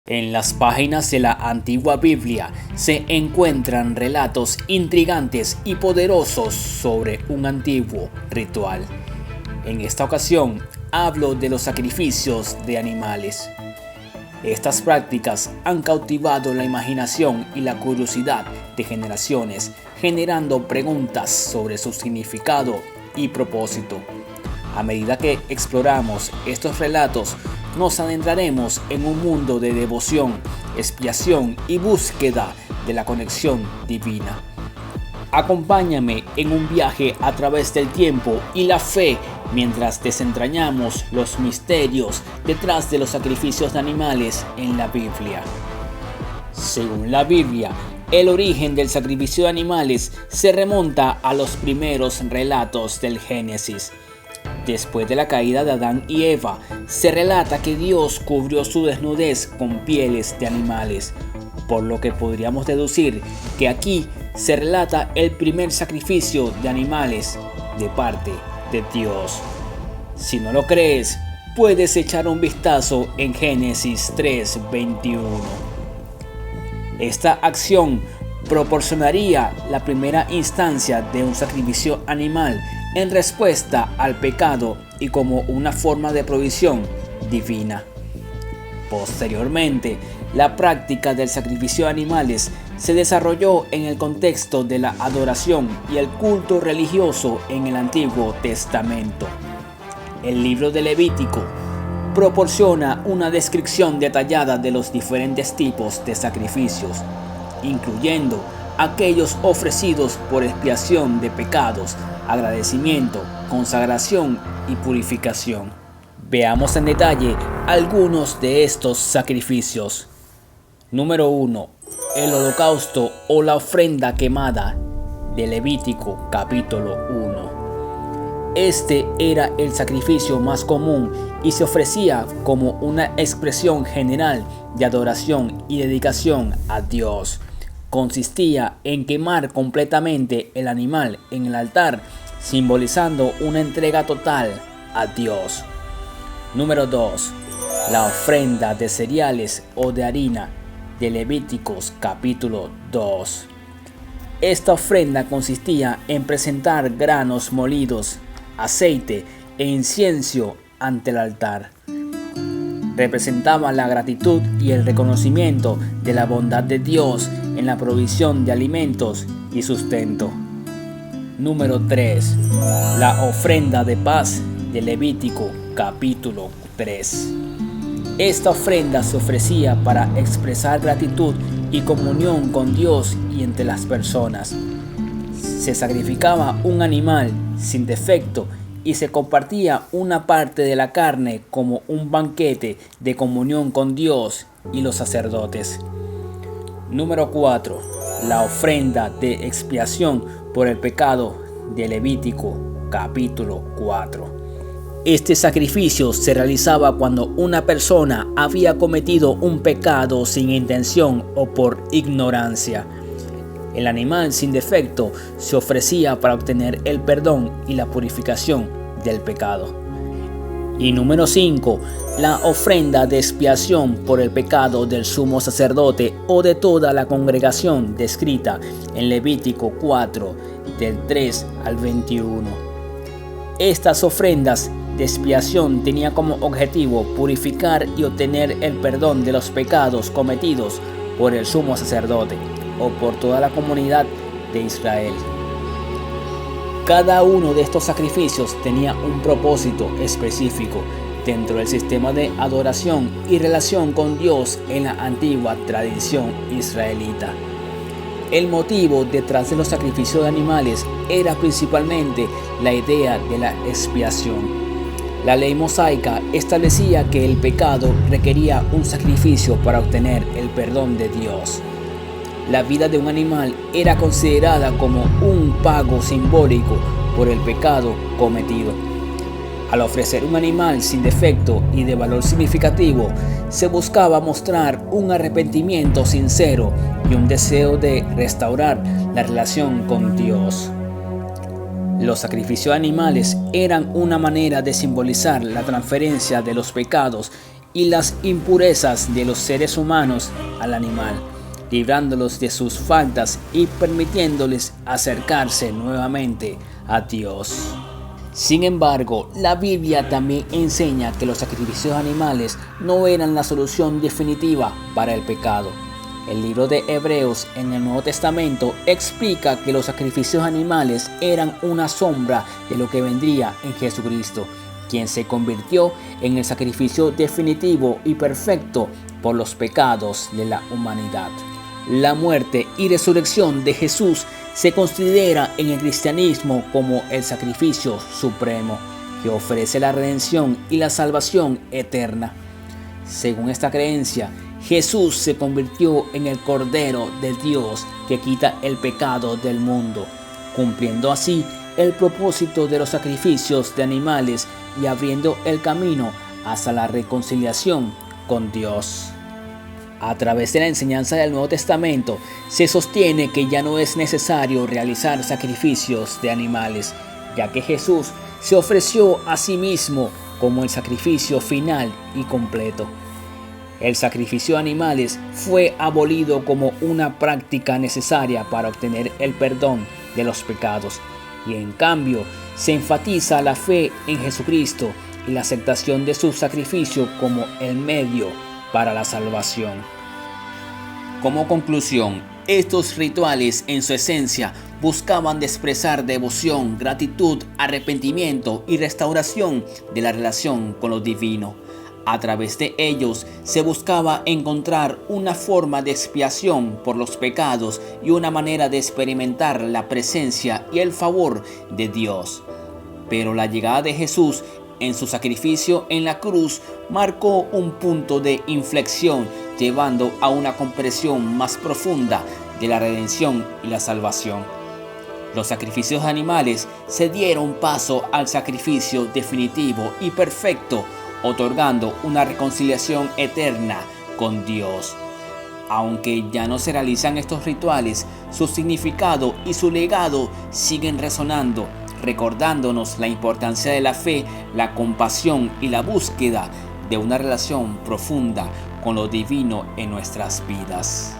En las páginas de la antigua Biblia se encuentran relatos intrigantes y poderosos sobre un antiguo ritual. En esta ocasión hablo de los sacrificios de animales. Estas prácticas han cautivado la imaginación y la curiosidad de generaciones, generando preguntas sobre su significado y propósito. A medida que exploramos estos relatos, nos adentraremos en un mundo de devoción, expiación y búsqueda de la conexión divina. Acompáñame en un viaje a través del tiempo y la fe mientras desentrañamos los misterios detrás de los sacrificios de animales en la Biblia. Según la Biblia, el origen del sacrificio de animales se remonta a los primeros relatos del Génesis. Después de la caída de Adán y Eva, se relata que Dios cubrió su desnudez con pieles de animales, por lo que podríamos deducir que aquí se relata el primer sacrificio de animales de parte de Dios. Si no lo crees, puedes echar un vistazo en Génesis 3:21. Esta acción proporcionaría la primera instancia de un sacrificio animal en respuesta al pecado y como una forma de provisión divina. Posteriormente, la práctica del sacrificio de animales se desarrolló en el contexto de la adoración y el culto religioso en el Antiguo Testamento. El libro de Levítico proporciona una descripción detallada de los diferentes tipos de sacrificios, incluyendo aquellos ofrecidos por expiación de pecados, agradecimiento, consagración y purificación. Veamos en detalle algunos de estos sacrificios. Número 1. El holocausto o la ofrenda quemada de Levítico capítulo 1. Este era el sacrificio más común y se ofrecía como una expresión general de adoración y dedicación a Dios. Consistía en quemar completamente el animal en el altar, simbolizando una entrega total a Dios. Número 2. La ofrenda de cereales o de harina de Levíticos capítulo 2. Esta ofrenda consistía en presentar granos molidos, aceite e incienso ante el altar. Representaba la gratitud y el reconocimiento de la bondad de Dios en la provisión de alimentos y sustento. Número 3. La ofrenda de paz de Levítico capítulo 3. Esta ofrenda se ofrecía para expresar gratitud y comunión con Dios y entre las personas. Se sacrificaba un animal sin defecto y se compartía una parte de la carne como un banquete de comunión con Dios y los sacerdotes. Número 4. La ofrenda de expiación por el pecado de Levítico capítulo 4. Este sacrificio se realizaba cuando una persona había cometido un pecado sin intención o por ignorancia. El animal sin defecto se ofrecía para obtener el perdón y la purificación del pecado. Y número 5. La ofrenda de expiación por el pecado del sumo sacerdote o de toda la congregación descrita en Levítico 4, del 3 al 21. Estas ofrendas de expiación tenían como objetivo purificar y obtener el perdón de los pecados cometidos por el sumo sacerdote o por toda la comunidad de Israel. Cada uno de estos sacrificios tenía un propósito específico dentro del sistema de adoración y relación con Dios en la antigua tradición israelita. El motivo detrás de los sacrificios de animales era principalmente la idea de la expiación. La ley mosaica establecía que el pecado requería un sacrificio para obtener el perdón de Dios. La vida de un animal era considerada como un pago simbólico por el pecado cometido. Al ofrecer un animal sin defecto y de valor significativo, se buscaba mostrar un arrepentimiento sincero y un deseo de restaurar la relación con Dios. Los sacrificios de animales eran una manera de simbolizar la transferencia de los pecados y las impurezas de los seres humanos al animal, librándolos de sus faltas y permitiéndoles acercarse nuevamente a Dios. Sin embargo, la Biblia también enseña que los sacrificios animales no eran la solución definitiva para el pecado. El libro de Hebreos en el Nuevo Testamento explica que los sacrificios animales eran una sombra de lo que vendría en Jesucristo, quien se convirtió en el sacrificio definitivo y perfecto por los pecados de la humanidad. La muerte y resurrección de Jesús se considera en el cristianismo como el sacrificio supremo, que ofrece la redención y la salvación eterna. Según esta creencia, Jesús se convirtió en el Cordero de Dios que quita el pecado del mundo, cumpliendo así el propósito de los sacrificios de animales y abriendo el camino hacia la reconciliación con Dios. A través de la enseñanza del Nuevo Testamento se sostiene que ya no es necesario realizar sacrificios de animales, ya que Jesús se ofreció a sí mismo como el sacrificio final y completo. El sacrificio de animales fue abolido como una práctica necesaria para obtener el perdón de los pecados, y en cambio se enfatiza la fe en Jesucristo y la aceptación de su sacrificio como el medio para la salvación. Como conclusión, estos rituales en su esencia buscaban expresar devoción, gratitud, arrepentimiento y restauración de la relación con lo divino. A través de ellos se buscaba encontrar una forma de expiación por los pecados y una manera de experimentar la presencia y el favor de Dios. Pero la llegada de Jesús en su sacrificio en la cruz marcó un punto de inflexión, llevando a una comprensión más profunda de la redención y la salvación. Los sacrificios animales se dieron paso al sacrificio definitivo y perfecto, otorgando una reconciliación eterna con Dios. Aunque ya no se realizan estos rituales, su significado y su legado siguen resonando, recordándonos la importancia de la fe, la compasión y la búsqueda de una relación profunda con lo divino en nuestras vidas.